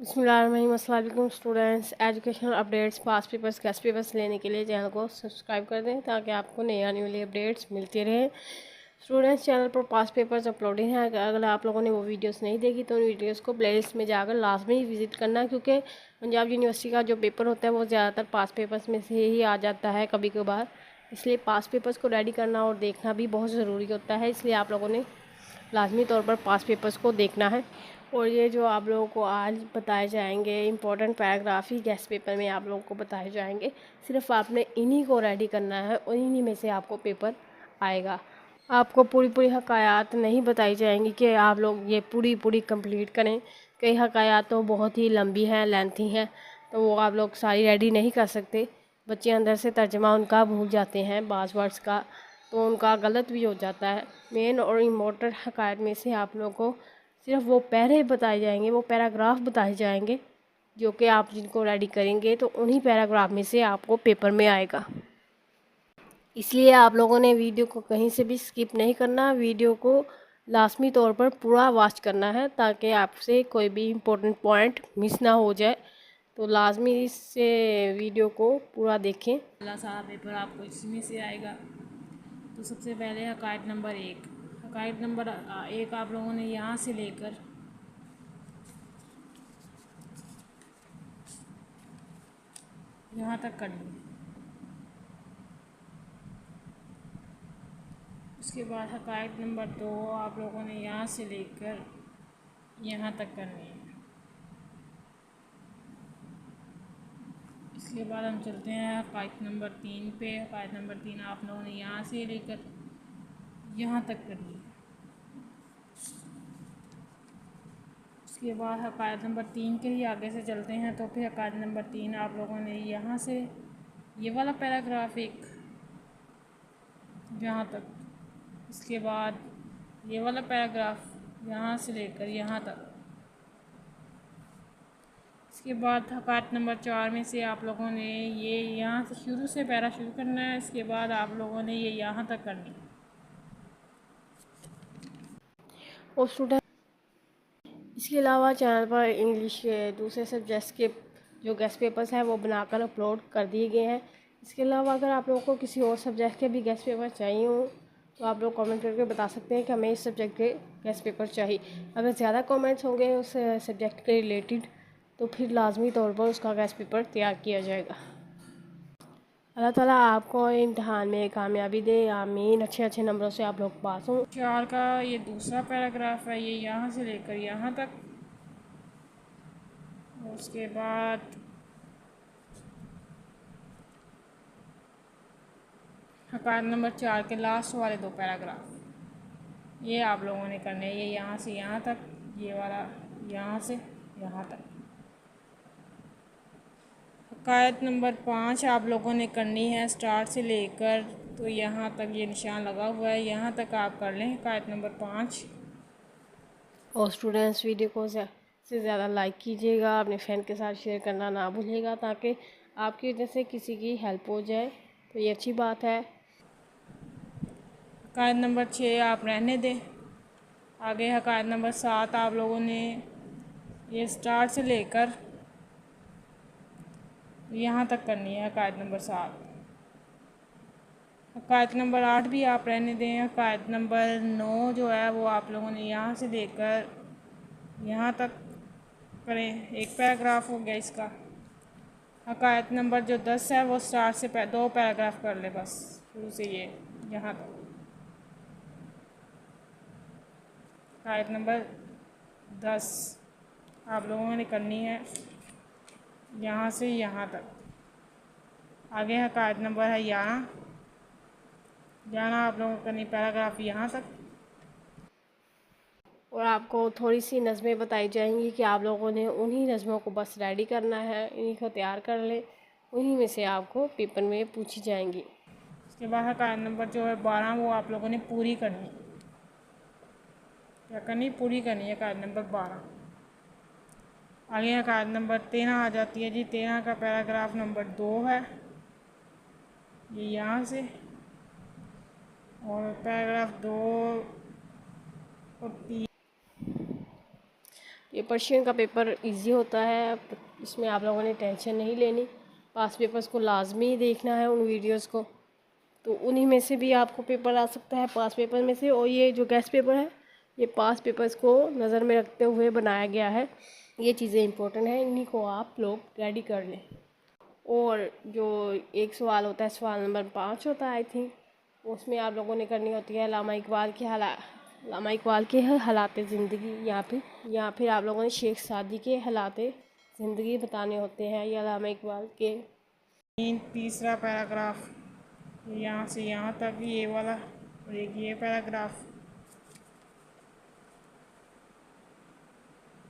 बिस्मिल्लाहिर्रहमानिर्रहीम students, educational updates, पास papers, guest papers लेने के लिए चैनल को सब्सक्राइब कर दें ताकि आपको नई आने वाली अपडेट्स मिलती रहें। स्टूडेंट्स, चैनल पर पास पेपर्स अपलोडिंग है। अगर आप लोगों ने वो वीडियोस नहीं देखी तो उन वीडियोस को प्लेलिस्ट में जाकर लाजमी विज़िट करना, क्योंकि पंजाब यूनिवर्सिटी का जो पेपर होता है वो ज़्यादातर पास पेपर्स में से ही आ जाता है कभी कभार। इसलिए पास पेपर्स को रेडी करना और देखना भी बहुत ज़रूरी होता है। इसलिए आप लोगों ने लाजमी तौर पर पास पेपर्स को देखना है। और ये जो आप लोगों को आज बताए जाएंगे इंपॉर्टेंट पैराग्राफ ही गेस्ट पेपर में आप लोगों को बताए जाएंगे। सिर्फ आपने इन्हीं को रेडी करना है और इन्हीं में से आपको पेपर आएगा। आपको पूरी पूरी हकायात नहीं बताई जाएंगी कि आप लोग ये पूरी कंप्लीट करें। कई हकायात तो बहुत ही लंबी हैं, लेंथी हैं, तो वो आप लोग सारी रेडी नहीं कर सकते। बच्चे अंदर से तर्जमा उनका भूल जाते हैं, बाज़ वर्ड्स का, तो उनका गलत भी हो जाता है। मेन और इम्पोर्टेंट हकायत में से आप लोगों को सिर्फ वो पैरे बताए जाएंगे, वो पैराग्राफ बताए जाएंगे जो कि आप जिनको रेडी करेंगे तो उन्हीं पैराग्राफ में से आपको पेपर में आएगा। इसलिए आप लोगों ने वीडियो को कहीं से भी स्किप नहीं करना, वीडियो को लाजमी तौर पर पूरा वॉच करना है ताकि आपसे कोई भी इम्पोर्टेंट पॉइंट मिस ना हो जाए। तो लाजमी इससे वीडियो को पूरा देखें। अल्लाह साहब पेपर आपको इसमें से आएगा। तो सबसे पहले हकायत नंबर 1, हकायत नंबर 1 आप लोगों ने यहाँ से लेकर यहाँ तक करनी है। उसके बाद हकायत नंबर 2 आप लोगों ने यहाँ से लेकर यहाँ तक करनी है। इसके बाद हम चलते हैं हकायत नंबर 3 पे। हकायत नंबर 3 आप लोगों ने यहाँ से लेकर यहाँ तक करनी है। उसके बाद हकायत नंबर 3 के ही आगे से चलते हैं, तो फिर हकायत नंबर 3 आप लोगों ने यहाँ से ये वाला पैराग्राफ एक यहाँ तक, इसके बाद ये वाला पैराग्राफ यहाँ से लेकर यहाँ तक। इसके बाद हकायत नंबर 4 में से आप लोगों ने ये यहाँ से शुरू से पैरा शुरू करना है। इसके बाद आप लोगों ने ये यहाँ तक करनी है। और स्टूडेंट, इसके अलावा चैनल पर इंग्लिश के दूसरे सब्जेक्ट्स के जो गेस्ट पेपर्स हैं वो बनाकर अपलोड कर दिए गए हैं। इसके अलावा अगर आप लोगों को किसी और सब्जेक्ट के भी गेस्ट पेपर चाहिए हो तो आप लोग कमेंट करके बता सकते हैं कि हमें इस सब्जेक्ट के गेस्ट पेपर चाहिए। अगर ज़्यादा कमेंट्स होंगे उस सब्जेक्ट के रिलेटेड तो फिर लाजमी तौर पर उसका गेस्ट पेपर तैयार किया जाएगा। अल्लाह ताला आपको इम्तहान में कामयाबी दे, आमीन। अच्छे नंबरों से आप लोग पास हों। 4 का ये दूसरा पैराग्राफ है, ये यहाँ से लेकर यहाँ तक। उसके बाद हकायत नंबर 4 के लास्ट वाले 2 पैराग्राफ ये आप लोगों ने करने हैं। ये यहाँ से यहाँ तक, ये वाला यहाँ से यहाँ तक। हकायत नंबर 5 आप लोगों ने करनी है स्टार्ट से लेकर तो यहाँ तक, ये निशान लगा हुआ है, यहाँ तक आप कर लें हकायत नंबर 5। और स्टूडेंट्स, वीडियो को से ज़्यादा लाइक कीजिएगा, अपने फ्रेंड के साथ शेयर करना ना भूलिएगा ताकि आपकी वजह से किसी की हेल्प हो जाए, तो ये अच्छी बात है। हकायत नंबर 6 आप रहने दें। आगे हकायत नंबर 7 आप लोगों ने ये स्टार्ट से लेकर यहाँ तक करनी है हकायत नंबर 7। हकायत नंबर 8 भी आप रहने दें। हकायत नंबर 9 जो है वो आप लोगों ने यहाँ से लेकर यहाँ तक करें, एक पैराग्राफ हो गया इसका। हकायत नंबर जो 10 है वो स्टार्ट से 2 पैराग्राफ कर ले बस, शुरू से ये यहाँ तक। हकायत नंबर 10 आप लोगों ने करनी है यहाँ से यहाँ तक। आगे हकायत नंबर है 11 आप लोगों को करनी पैराग्राफ यहाँ तक। और आपको थोड़ी सी नज़में बताई जाएंगी कि आप लोगों ने उन्हीं नज़मों को बस रेडी करना है, इन्हीं को तैयार कर लें, उन्हीं में से आपको पेपर में पूछी जाएंगी। उसके बाद हकायत नंबर जो है 12 वो आप लोगों ने पूरी करनी, क्या करनी, पूरी करनी है हकायत नंबर 12। आगे हकायत नंबर 13 आ जाती है जी। 13 का पैराग्राफ नंबर 2 है, ये यहाँ से, और पैराग्राफ 2 और 3 ये पर्शियन का पेपर इजी होता है, इसमें आप लोगों ने टेंशन नहीं लेनी। पास पेपर्स को लाजमी देखना है, उन वीडियोस को, तो उन्हीं में से भी आपको पेपर आ सकता है, पास पेपर में से। और ये जो गेस्ट पेपर है, ये पास पेपर्स को नज़र में रखते हुए बनाया गया है। ये चीज़ें इंपॉर्टेंट हैं, इन्हीं को आप लोग रेडी कर लें। और जो एक सवाल होता है, सवाल नंबर 5 होता है आई थिंक, उसमें आप लोगों ने करनी होती है अल्लामा इकबाल के हालात ज़िंदगी, या फिर आप लोगों ने शेख सादी के हालात ज़िंदगी बताने होते हैं। ये अल्लामा इकबाल के तीसरा पैराग्राफ यहाँ से यहाँ तक ये वाला, और एक ये पैराग्राफ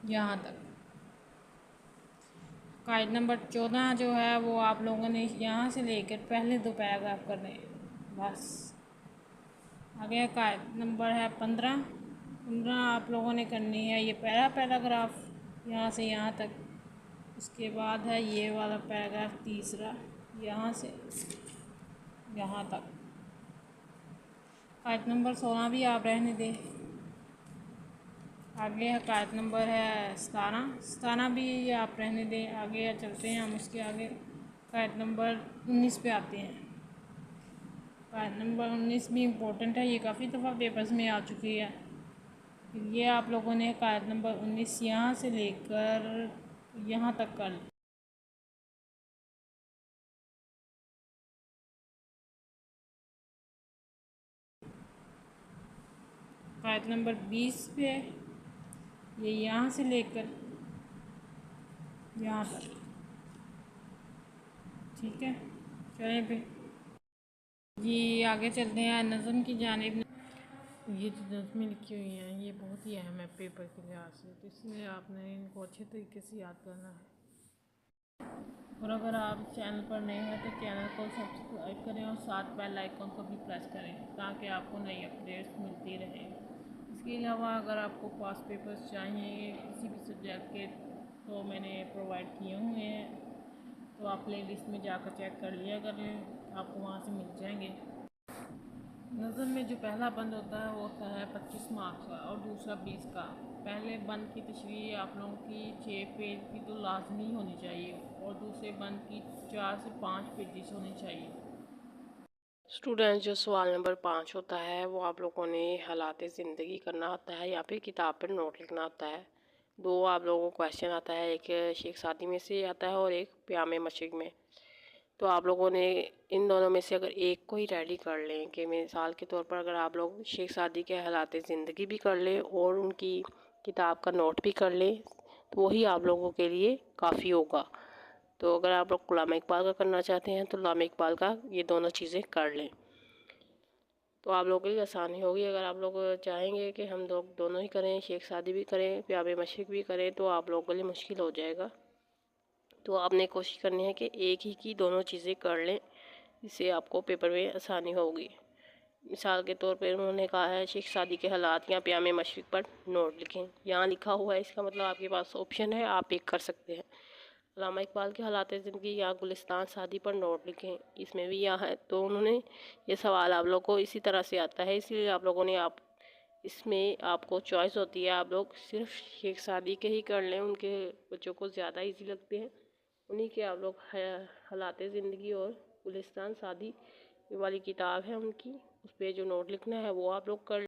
यहाँ तक। कायद नंबर 14 जो है वो आप लोगों ने यहाँ से लेकर पहले 2 पैराग्राफ करने हैं बस। आगे कायद नंबर है 15 आप लोगों ने करनी है ये पहला पैराग्राफ यहाँ से यहाँ तक। उसके बाद है ये वाला पैराग्राफ तीसरा, यहाँ से यहाँ तक। कायद नंबर 16 भी आप रहने दें। आगे कायद नंबर है 17 भी आप रहने दें। आगे चलते हैं हम, उसके आगे कायद नंबर 19 पे आते हैं। कायद नंबर 19 भी इम्पोर्टेंट है, ये काफ़ी दफ़ा पेपर्स में आ चुकी है। ये आप लोगों ने कायद नंबर 19 यहाँ से लेकर यहाँ तक कर ली। कायद नंबर 20 पे ये यहाँ से लेकर यहाँ तक, ठीक है। चलें फिर जी आगे चलते हैं नज़म की जानिब। ये जो नज़में लिखी हुई हैं ये बहुत ही अहम है पेपर के लिहाज से, तो इसलिए आपने इनको अच्छे तरीके से याद करना है। और अगर आप चैनल पर नए हैं तो चैनल को सब्सक्राइब करें और साथ बेल आइकन को भी प्रेस करें ताकि आपको नई अपडेट्स मिलती रहें। इसके अलावा अगर आपको पास पेपर्स चाहिए किसी भी सब्जेक्ट के तो मैंने प्रोवाइड किए हुए हैं, तो आप प्ले लिस्ट में जाकर चेक कर लिया करें, आपको वहाँ से मिल जाएंगे। नज़म में जो पहला बंद होता है वो होता है 25 मार्क्स का और दूसरा 20 का। पहले बंद की तशरीह आप लोगों की 6 पेज की तो लाजमी होनी चाहिए और दूसरे बंद की 4 से 5 पेजेस होनी चाहिए। स्टूडेंट्स, जो सवाल नंबर 5 होता है वो आप लोगों ने हालात ज़िंदगी करना होता है या फिर किताब पर नोट लिखना होता है। 2 आप लोगों को क्वेश्चन आता है, एक शेख सादी में से आता है और एक प्यामे मशरिक में। तो आप लोगों ने इन दोनों में से अगर एक को ही रेडी कर लें, कि मिसाल के तौर पर अगर आप लोग शेख सादी के हालात ज़िंदगी भी कर लें और उनकी किताब का नोट भी कर लें तो वही आप लोगों के लिए काफ़ी होगा। तो अगर आप लोग अल्लामा इकबाल का करना चाहते हैं तो अल्लामा इकबाल का ये दोनों चीज़ें कर लें तो आप लोगों के लिए आसानी होगी। अगर आप लोग चाहेंगे कि हम लोग दोनों ही करें, शेख सादी भी करें प्यामे मशरिक भी करें, तो आप लोगों के लिए मुश्किल हो जाएगा। तो आपने कोशिश करनी है कि एक ही की दोनों चीज़ें कर लें, इससे आपको पेपर में आसानी होगी। मिसाल के तौर पर उन्होंने कहा है शेख सादी के हालात या प्यामे मशरिक पर नोट लिखें, यहाँ लिखा हुआ है, इसका मतलब आपके पास ऑप्शन है, आप एक कर सकते हैं। अल्लामा इकबाल के हालात ज़िंदगी या गुलिस्तान सादी पर नोट लिखें, इसमें भी यहाँ है। तो उन्होंने ये सवाल आप लोग को इसी तरह से आता है, इसलिए आप लोगों ने इसमें आपको चॉइस होती है, आप लोग सिर्फ शेख सादी के ही कर लें, उनके बच्चों को ज़्यादा इजी लगते हैं, उन्हीं के आप लोग हालात ज़िंदगी और गुलिस्तान सादी वाली किताब है उनकी, उस पर जो नोट लिखना है वो आप लोग कर